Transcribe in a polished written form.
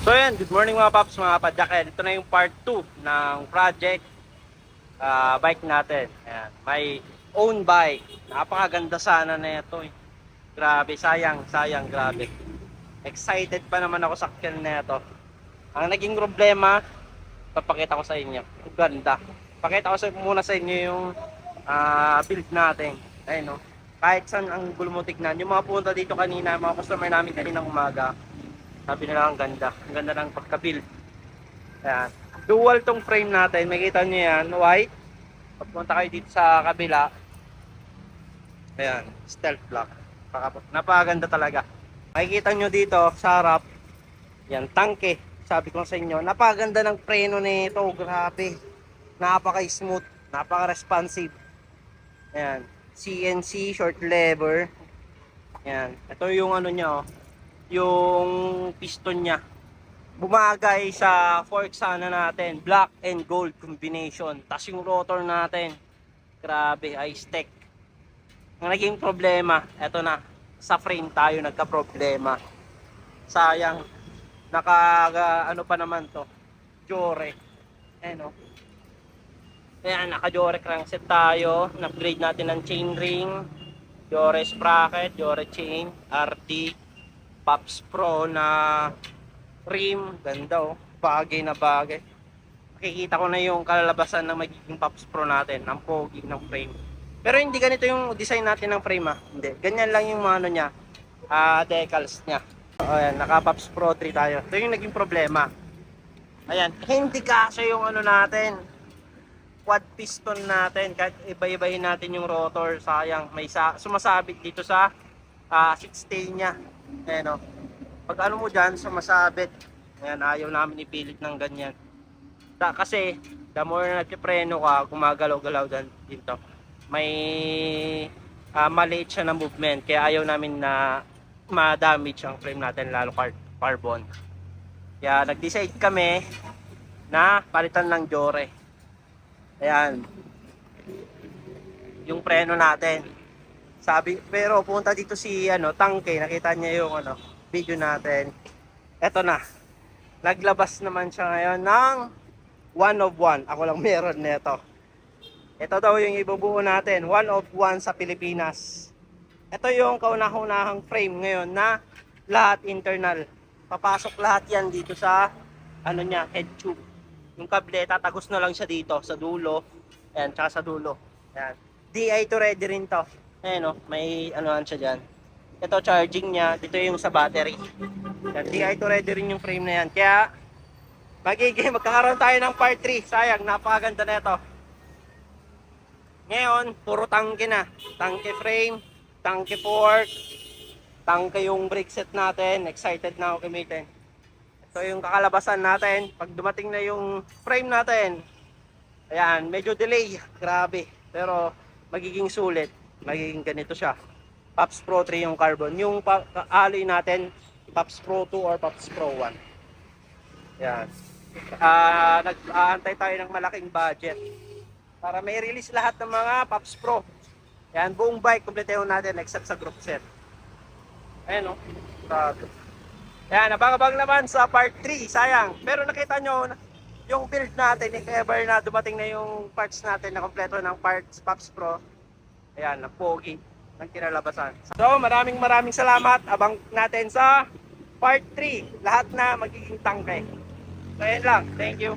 So yan, good morning mga paps, mga padyakel. Ito na yung part 2 ng project bike natin. Ayan, may own bike. Napakaganda sana na ito eh. Grabe, sayang, grabe. Excited pa naman ako sa akin na ito. Ang naging problema, papakita ko sa inyo. Ang ganda. Pakita ko muna sa inyo yung build natin. Ayun no. Kahit saan ang gulo mo tignan. Yung mga punta dito kanina, mga customer namin kaninang umaga, sabi nila ang ganda. Ang ganda ng pagka-build. Ayan. Dual tong frame natin. Makita nyo yan. White. Pagpunta kayo dito sa kabila. Ayan. Stealth block. Napakaganda talaga. Makikita nyo dito sa harap. Yan. Tangke. Sabi ko sa inyo. Napakaganda ng preno nito. Grabe. Napaka-smooth. Napaka-responsive. Ayan. CNC short lever. Ayan. Ito yung ano niya, oh, yung piston niya. Bumagay sa fork sana natin, black and gold combination. Tas yung rotor natin, grabe, high-tech. Ang naging problema, eto na, sa frame tayo nagka-problema. Sayang, ano pa naman to, Jore. Ayan o. Ayan, naka-Jore crankset tayo. Na-upgrade natin ng chainring, Jore sprocket, Jore chain, RT, Pops Pro na rim, ganda oh. Bagay na bagay. Makikita ko na yung kalalabasan ng magiging Pops Pro natin, ang pogi ng frame. Pero hindi ganito yung design natin ng frame ah. Hindi. Ganyan lang yung ano niya, decals niya. Ayan, naka Pops Pro 3 tayo. Ito yung naging problema. Ayan, hindi kasi yung ano natin, quad piston natin. Kahit iba-ibahin natin yung rotor, sayang. May sumasabit dito sa seat stay niya. Ayan oh. Pag ano mo dyan, sumasabit. Ayan, ayaw namin ipilit ng ganyan. Kasi, the more na nagpipreno ka, gumagalaw-galaw dito. May maliit siya na movement. Kaya ayaw namin na ma-damage ang frame natin, lalo carbon. Kaya nag-decide kami na palitan ng Jore. Ayan. Yung preno natin. Pero punta dito si Tangke, nakita niya yung video natin. Eto na. Naglabas naman siya ngayon ng 1 of 1. Ako lang meron nito. Ito daw yung ibubuo natin, 1 of 1 sa Pilipinas. Ito yung kaunahang frame ngayon na lahat internal. Papasok lahat yan dito sa head tube. Yung kable, tatagos na lang siya dito sa dulo. Ayan, tsaka sa dulo. Ayan. Di2 ready rin to. Ayan o, may siya dyan. Ito charging niya, dito yung sa battery. Yan, Di2 ready rin yung frame na yan. Kaya magkakaroon tayo ng part 3. Sayang, napakaganda na ito. Ngayon, puro tangke na. Tangke frame, tangke fork, tangke yung brake set natin. Excited na ako gamitin. Ito yung kakalabasan natin. Pag dumating na yung frame natin, ayan, medyo delay. Grabe. Pero magiging sulit. Magiging ganito siya. Pops Pro 3 yung carbon. Yung alloy natin, Pops Pro 2 or Pops Pro 1. Yan. Nag-aantay tayo ng malaking budget para may release lahat ng mga Pops Pro. Yan, buong bike kumpleteho natin except sa group set. Ayan o. Yan, abang-abang naman sa part 3. Sayang. Pero nakita nyo yung build natin, if ever na dumating na yung parts natin na kompleto ng parts Pops Pro. Ayan, ang pogi ng kinalabasan. So, maraming salamat. Abang natin sa part 3. Lahat na magiging tangke. So, ayan lang. Thank you.